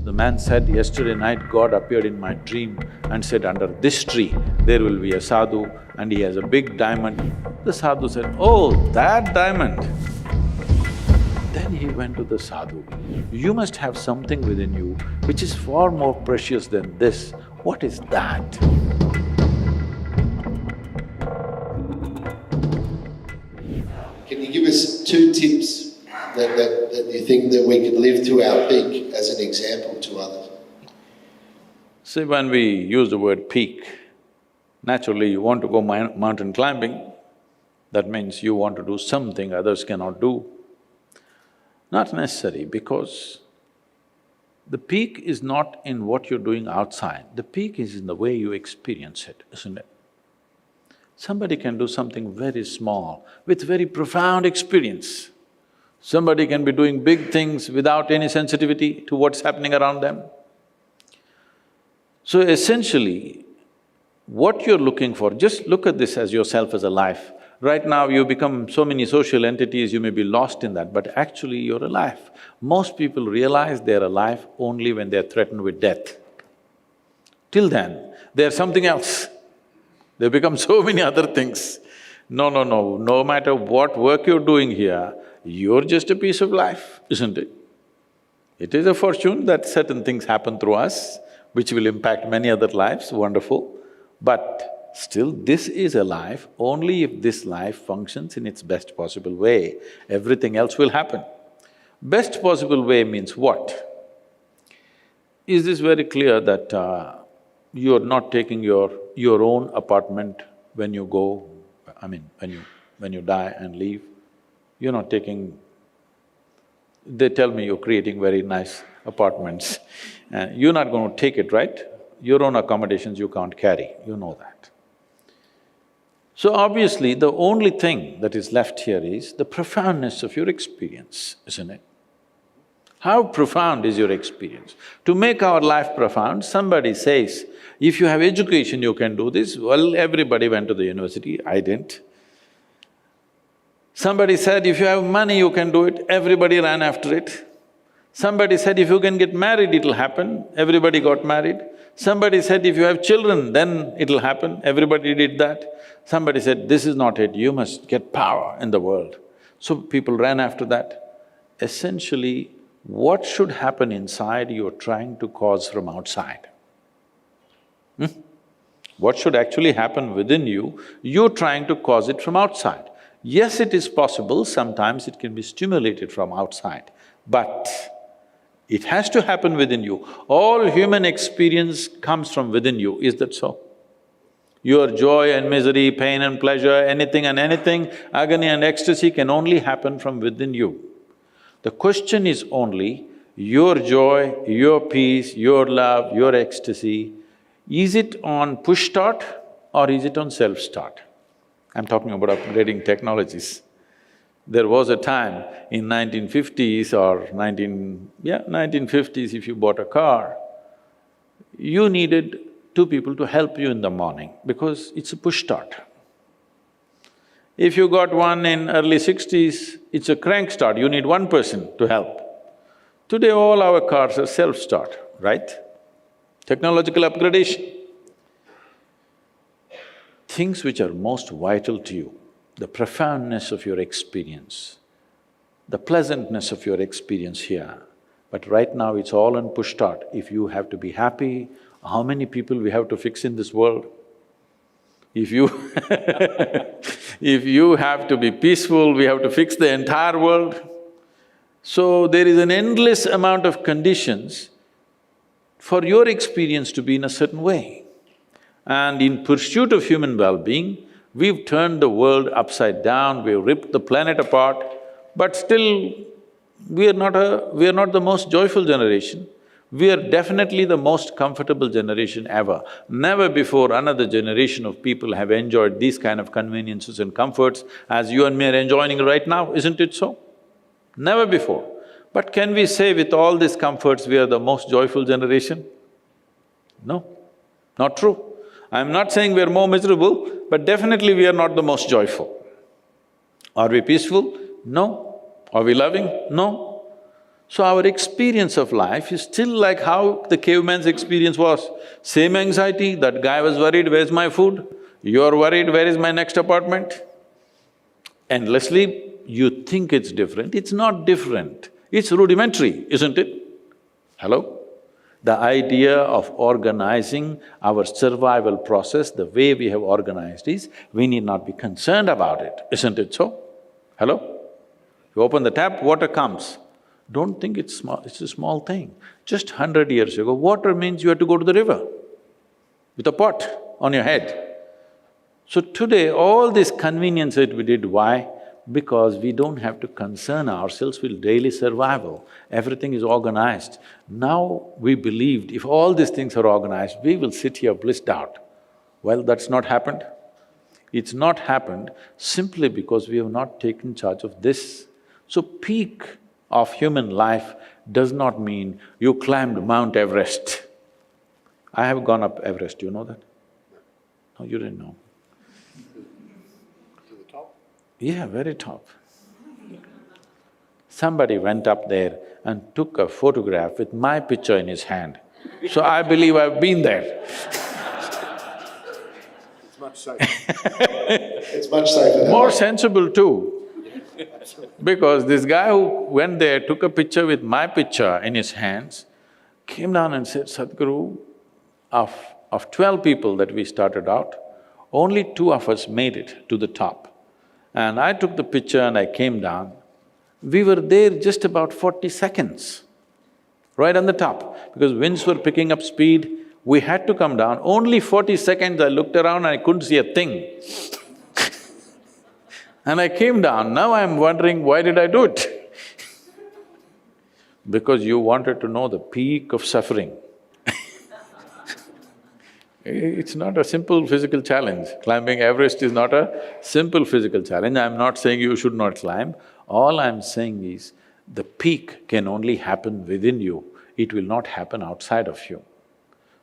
The man said, yesterday night God appeared in my dream and said, under this tree there will be a sadhu and he has a big diamond. The sadhu said, oh, that diamond. Then he went to the sadhu. You must have something within you which is far more precious than this. What is that? Can you give us 2 tips that you think that we could live to our peak as an example to others? See, when we use the word peak, naturally you want to go mountain climbing, that means you want to do something others cannot do. Not necessary, because the peak is not in what you're doing outside, the peak is in the way you experience it, isn't it? Somebody can do something very small with very profound experience. Somebody can be doing big things without any sensitivity to what's happening around them. So essentially, what you're looking for, just look at this as yourself as a life. Right now you become so many social entities, you may be lost in that, but actually you're alive. Most people realize they're alive only when they're threatened with death. Till then, they're something else. They become so many other things. No matter what work you're doing here, you're just a piece of life, isn't it? It is a fortune that certain things happen through us, which will impact many other lives, wonderful. But still, this is a life, only if this life functions in its best possible way, everything else will happen. Best possible way means what? Is this very clear that you're not taking your own apartment when you go, when you die and leave? You're not taking… They tell me you're creating very nice apartments, you're not going to take it, right? Your own accommodations you can't carry, you know that. So obviously, the only thing that is left here is the profoundness of your experience, isn't it? How profound is your experience? To make our life profound, somebody says, if you have education you can do this. Well, everybody went to the university, I didn't. Somebody said, if you have money you can do it, everybody ran after it. Somebody said, if you can get married it'll happen, everybody got married. Somebody said, if you have children then it'll happen, everybody did that. Somebody said, this is not it, you must get power in the world. So people ran after that. Essentially, what should happen inside you're trying to cause from outside. What should actually happen within you, you're trying to cause it from outside. Yes, it is possible, sometimes it can be stimulated from outside, but it has to happen within you. All human experience comes from within you, is that so? Your joy and misery, pain and pleasure, anything and anything, agony and ecstasy can only happen from within you. The question is only, your joy, your peace, your love, your ecstasy, is it on push start or is it on self-start? I'm talking about upgrading technologies. There was a time in 1950s or 1950s, if you bought a car, you needed 2 people to help you in the morning because it's a push start. If you got one in early 60s, it's a crank start, you need 1 person to help. Today all our cars are self-start, right? Technological upgradation. Things which are most vital to you, the profoundness of your experience, the pleasantness of your experience here, but right now it's all on push start. If you have to be happy, how many people we have to fix in this world? If you if you have to be peaceful, we have to fix the entire world. So there is an endless amount of conditions for your experience to be in a certain way. And in pursuit of human well-being, we've turned the world upside down, we've ripped the planet apart, but still we are not the most joyful generation. We are definitely the most comfortable generation ever. Never before another generation of people have enjoyed these kind of conveniences and comforts as you and me are enjoying right now, isn't it so? Never before. But can we say with all these comforts we are the most joyful generation? No, not true. I'm not saying we are more miserable, but definitely we are not the most joyful. Are we peaceful? No. Are we loving? No. So our experience of life is still like how the caveman's experience was. Same anxiety, that guy was worried, where's my food? You're worried, where is my next apartment? Endlessly, you think it's different, it's not different. It's rudimentary, isn't it? Hello? The idea of organizing our survival process the way we have organized is, we need not be concerned about it, isn't it so? Hello? You open the tap, water comes. Don't think it's small, it's a small thing. Just 100 years ago, water means you had to go to the river with a pot on your head. So today, all this convenience that we did, why? Because we don't have to concern ourselves with daily survival. Everything is organized. Now we believed if all these things are organized, we will sit here blissed out. Well, that's not happened. It's not happened simply because we have not taken charge of this. So peak of human life does not mean you climbed Mount Everest. I have gone up Everest, you know that? No, you didn't know. To the top? Yeah, very top. Somebody went up there and took a photograph with my picture in his hand. So I believe I've been there. It's much safer. It's much safer than More that. sensible too. Because this guy who went there, took a picture with my picture in his hands, came down and said, Sadhguru, of 12 people that we started out, only 2 of us made it to the top. And I took the picture and I came down. We were there just about 40 seconds, right on the top, because winds were picking up speed, we had to come down. Only 40 seconds I looked around and I couldn't see a thing. And I came down, now I'm wondering, why did I do it? Because you wanted to know the peak of suffering. It's not a simple physical challenge. Climbing Everest is not a simple physical challenge. I'm not saying you should not climb. All I'm saying is, the peak can only happen within you, it will not happen outside of you.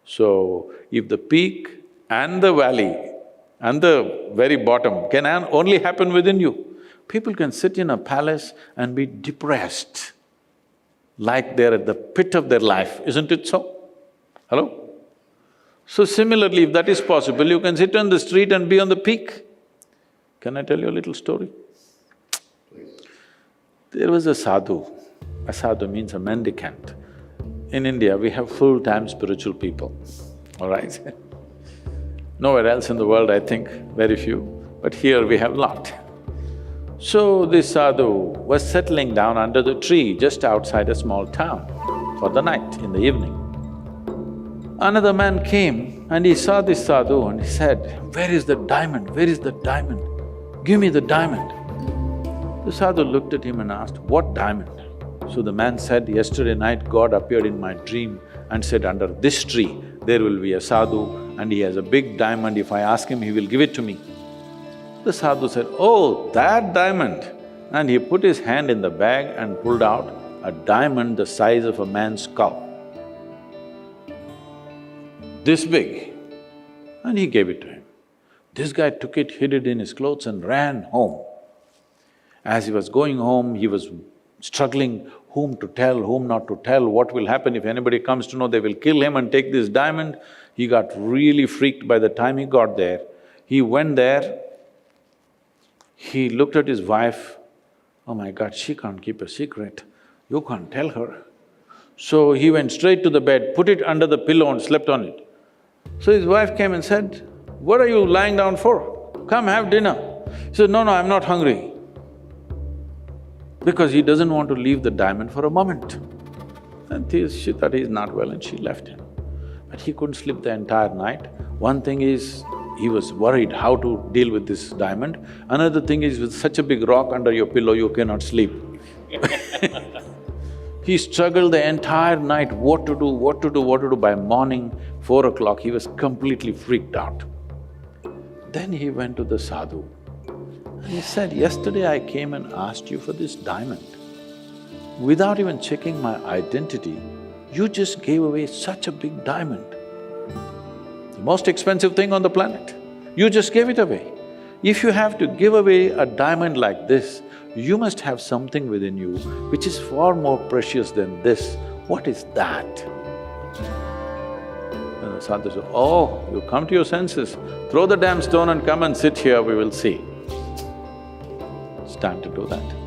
So, if the peak and the valley and the very bottom can only happen within you, people can sit in a palace and be depressed, like they're at the pit of their life, isn't it so? Hello? So similarly, if that is possible, you can sit on the street and be on the peak. Can I tell you a little story? There was a sadhu. A sadhu means a mendicant. In India, we have full-time spiritual people, all right? Nowhere else in the world, I think, very few, but here we have a lot. So this sadhu was settling down under the tree just outside a small town for the night, in the evening. Another man came and he saw this sadhu and he said, "Where is the diamond? Where is the diamond? Give me the diamond." The sadhu looked at him and asked, "What diamond?" So the man said, "Yesterday night God appeared in my dream and said, under this tree there will be a sadhu and he has a big diamond, if I ask him, he will give it to me." The sadhu said, "Oh, that diamond!" And he put his hand in the bag and pulled out a diamond the size of a man's skull, this big, and he gave it to him. This guy took it, hid it in his clothes and ran home. As he was going home, he was struggling whom to tell, whom not to tell, what will happen if anybody comes to know, they will kill him and take this diamond. He got really freaked by the time he got there. He went there, he looked at his wife, "Oh my God, she can't keep a secret, you can't tell her." So he went straight to the bed, put it under the pillow and slept on it. So his wife came and said, "What are you lying down for? Come have dinner." He said, "No, no, I'm not hungry." Because he doesn't want to leave the diamond for a moment. And she thought he's not well and she left him. But he couldn't sleep the entire night. One thing is, he was worried how to deal with this diamond. Another thing is, with such a big rock under your pillow, you cannot sleep. He struggled the entire night, what to do, what to do, what to do. By morning, 4 o'clock, he was completely freaked out. Then he went to the sadhu and he said, "Yesterday I came and asked you for this diamond. Without even checking my identity, you just gave away such a big diamond. The most expensive thing on the planet, you just gave it away. If you have to give away a diamond like this, you must have something within you which is far more precious than this. What is that? And the sadhu said, oh, you come to your senses, throw the damn stone and come and sit here, we will see. It's time to do that.